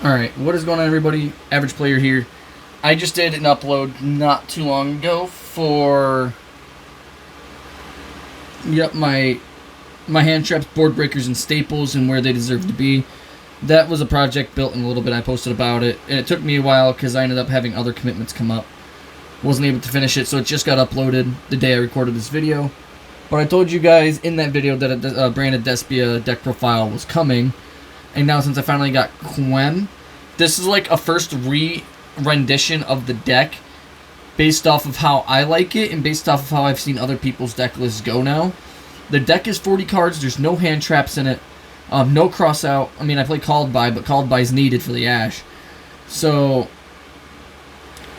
Alright, what is going on, everybody? Average Player here. I just did an upload not too long ago for my hand traps, board breakers, and staples and where they deserve to be. That was a project built in a little bit. I posted about it, and it took me a while because I ended up having other commitments come up. Wasn't able to finish it, so it just got uploaded the day I recorded this video. But I told you guys in that video that a branded Despia deck profile was coming. And now since I finally got Quem, this is like a first re-rendition of the deck based off of how I like it and based off of how I've seen other people's deck lists go now. The deck is 40 cards, there's no hand traps in it, no cross out. I mean, I play Called By, but Called By is needed for the Ash. So,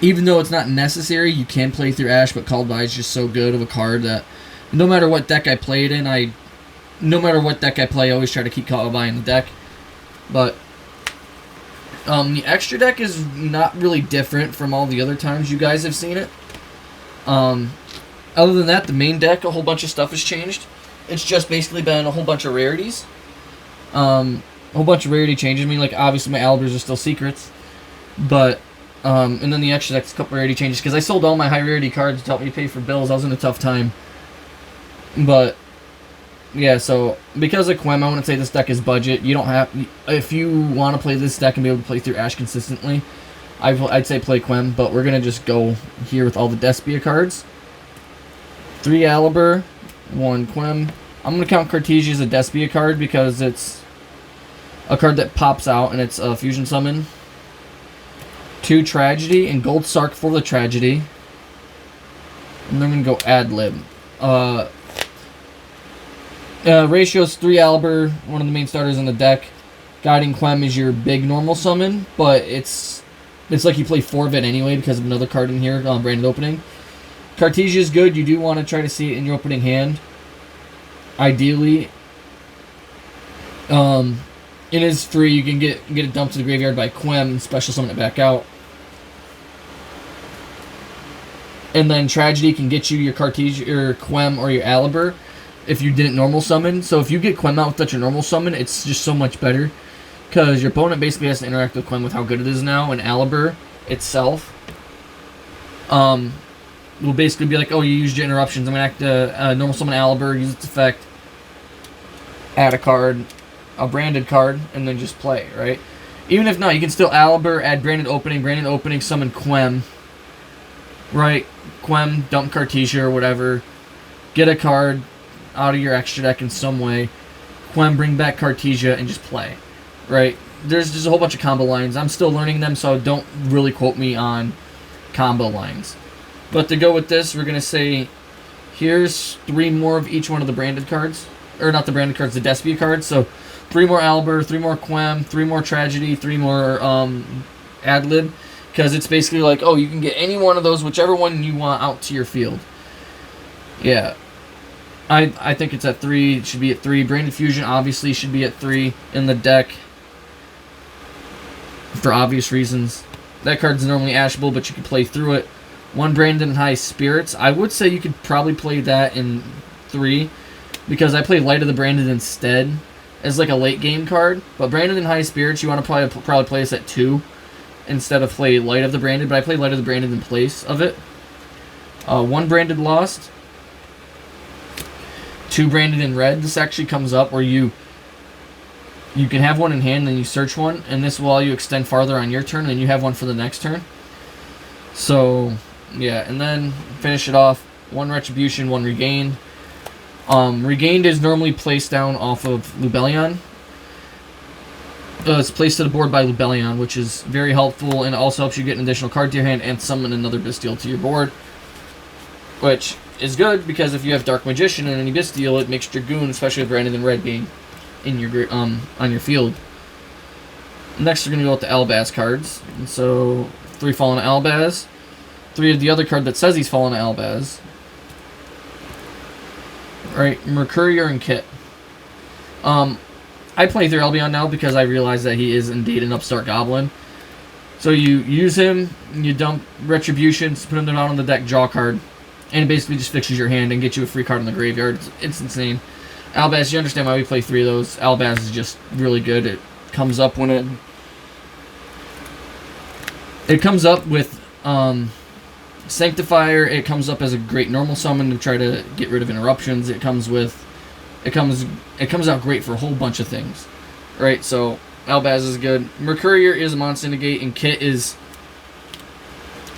even though it's not necessary, you can play through Ash, but Called By is just so good of a card that no matter what deck I play it in, I always try to keep Called By in the deck. But the extra deck is not really different from all the other times you guys have seen it. Other than that, the main deck, a whole bunch of stuff has changed. It's just basically been a whole bunch of rarities. A whole bunch of rarity changes. I mean, like, obviously my Albz are still secrets. But, and then the extra deck's a couple rarity changes. Because I sold all my high rarity cards to help me pay for bills. I was in a tough time. But yeah, so because of Quem, I wouldn't say this deck is budget. You don't have, if you want to play this deck and be able to play through Ash consistently, I'd say play Quem, but we're going to just go here with all the Despia cards. 3 Albz, 1 Quem. I'm going to count Cartesia as a Despia card because it's a card that pops out and it's a fusion summon. 2 Tragedy and Gold Sark for the Tragedy. And then I'm going to go Ad Lib. Ratio's 3 Albz, one of the main starters in the deck. Guiding Quem is your big normal summon, but it's like you play 4 of it anyway because of another card in here, branded opening. Cartesia is good. You do want to try to see it in your opening hand. Ideally, it is free. You can get it dumped to the graveyard by Quem, special summon it back out. And then Tragedy can get you your Cartesia, your Quem, or your Albz if you didn't normal summon. So if you get Quem out without your normal summon, it's just so much better. Because your opponent basically has to interact with Quem with how good it is now, and Albz itself will basically be like, oh, you used your interruptions, I'm going to act normal summon Albz, use its effect, add a card, a branded card, and then just play, right? Even if not, you can still Albz, add branded opening, summon Quem, right? Quem, dump Cartesia or whatever, get a card out of your extra deck in some way, Quem, bring back Cartesia, and just play, right? There's just a whole bunch of combo lines. I'm still learning them, so don't really quote me on combo lines. But to go with this, we're going to say, here's 3 more of each one of the branded cards. Or not the branded cards, the Despia cards. So 3 more Albz, 3 more Quem, 3 more Tragedy, 3 more Ad Lib. Because it's basically like, oh, you can get any one of those, whichever one you want out to your field. Yeah. I think it's at 3. It should be at 3. Branded Fusion obviously should be at 3 in the deck. For obvious reasons. That card's normally ashable, but you can play through it. 1 Branded High Spirits. I would say you could probably play that in 3. Because I play Light of the Branded instead. As like a late game card. But Branded and High Spirits, you want to probably play this at 2. Instead of play Light of the Branded. But I play Light of the Branded in place of it. 1 Branded Lost. 2 Branded in Red. This actually comes up where you can have one in hand, then you search one, and this will allow you extend farther on your turn, and you have one for the next turn. So, yeah, and then finish it off. 1 Retribution, 1 Regained. Regained is normally placed down off of Lubellion. It's placed to the board by Lubellion, which is very helpful, and it also helps you get an additional card to your hand and summon another Bestial to your board. Which is good, because if you have Dark Magician and any Bestial, it makes Dragoon, especially with Branded in Red, being in your on your field. Next, we're going to go with the Albz cards. And so, 3 Fallen Albz. 3 of the other card that says he's Fallen Albz. Alright, Mercurier and Kit. I play through Albion now because I realize that he is indeed an upstart goblin. So you use him, you dump Retributions, put him down on the deck, draw a card. And it basically just fixes your hand and gets you a free card in the graveyard. It's insane. Albz, you understand why we play 3 of those. Albz is just really good. It comes up when It comes up with Sanctifier. It comes up as a great normal summon to try to get rid of interruptions. It comes out great for a whole bunch of things, right? So Albz is good. Mercurier is a monster negate, and Kit is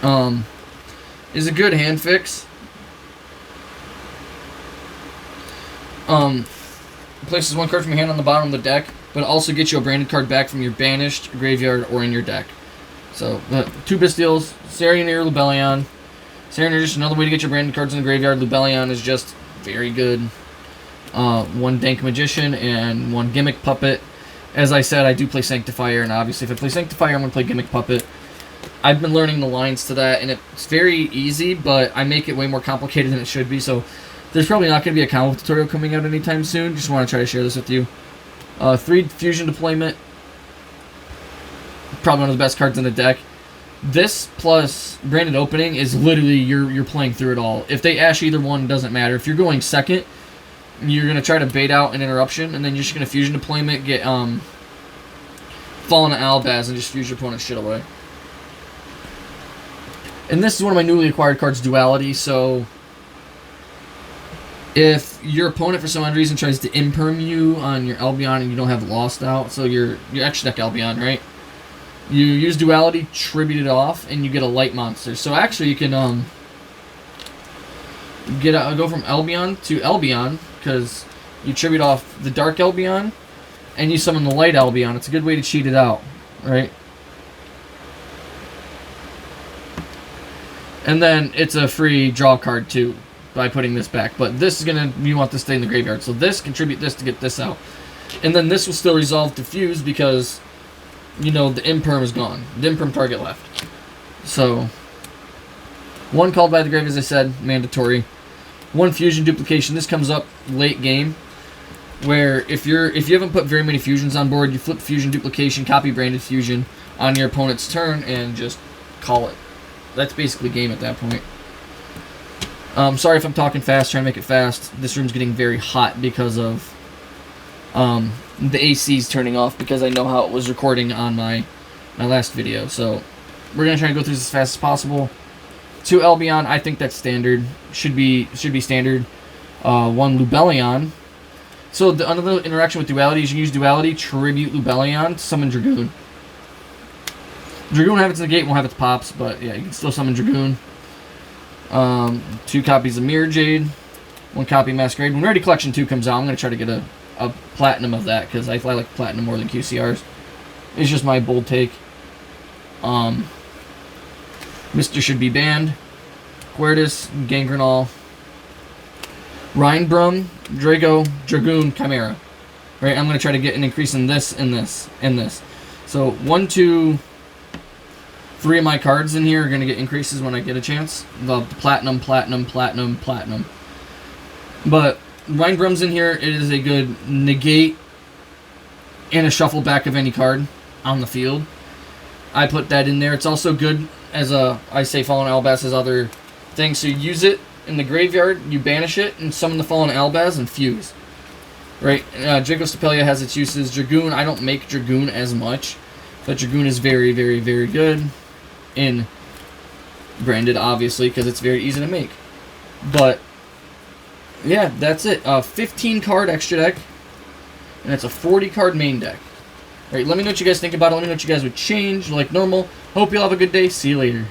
a good hand fix. Places one card from your hand on the bottom of the deck, but also gets you a branded card back from your banished, graveyard, or in your deck. So, 2 Bastiles, Serenator, Lubellion. Serenator is just another way to get your branded cards in the graveyard. Lubellion is just very good. 1 Dank Magician and 1 Gimmick Puppet. As I said, I do play Sanctifier, and obviously if I play Sanctifier, I'm going to play Gimmick Puppet. I've been learning the lines to that, and it's very easy, but I make it way more complicated than it should be, so there's probably not going to be a combo tutorial coming out anytime soon. Just want to try to share this with you. 3 Fusion Deployment. Probably one of the best cards in the deck. This plus Branded Opening is literally you're playing through it all. If they ash either one, it doesn't matter. If you're going second, you're going to try to bait out an interruption, and then you're just going to Fusion Deployment, get Fallen Albz, and just fuse your opponent's shit away. And this is one of my newly acquired cards, Duality, so if your opponent for some odd reason tries to imperm you on your Albion and you don't have Lost out, so your extra deck Albion, right? You use Duality, tribute it off, and you get a light monster. So actually you can go from Albion to Albion, because you tribute off the Dark Albion, and you summon the Light Albion. It's a good way to cheat it out, right? And then it's a free draw card too by putting this back. But this is you want this to stay in the graveyard. So this, contribute this to get this out. And then this will still resolve to fuse because, you know, the imperm is gone. The imperm target left. So, 1 called by the grave, as I said, mandatory. 1 fusion duplication. This comes up late game, where if you haven't put very many fusions on board, you flip fusion duplication, copy branded fusion on your opponent's turn, and just call it. That's basically game at that point. Sorry if I'm talking fast, trying to make it fast. This room's getting very hot because of the AC's turning off, because I know how it was recording on my last video. So we're gonna try and go through this as fast as possible. 2 Albion, I think that's standard. Should be standard. 1 Lubellion. So another interaction with Duality is you use Duality, tribute Lubellion, summon Dragoon. Dragoon will have its negate, won't have its pops, but yeah, you can still summon Dragoon. 2 copies of Mirror Jade, 1 copy of Masquerade. When Rarity Collection 2 comes out, I'm going to try to get a platinum of that, because I like platinum more than QCRs. It's just my bold take. Mister should be banned. Quertus, Gangrenol, Rhinebrum, Drago, Dragoon, Chimera. Right, I'm going to try to get an increase in this, and this, and this. So 1, 2, 3 of my cards in here are going to get increases when I get a chance. The platinum, platinum, platinum, platinum. But Rhinebrum's in here. It is a good negate and a shuffle back of any card on the field. I put that in there. It's also good as I say Fallen Albz has other things. So you use it in the graveyard, you banish it, and summon the Fallen Albz and fuse. Right? Draco Stapelia has its uses. Dragoon, I don't make Dragoon as much, but Dragoon is very, very, very good in branded, obviously, because it's very easy to make. But yeah, that's it. 15 card extra deck, and it's a 40 card main deck. Alright, let me know what you guys think about it. Let me know what you guys would change like normal. Hope you all have a good day. See you later.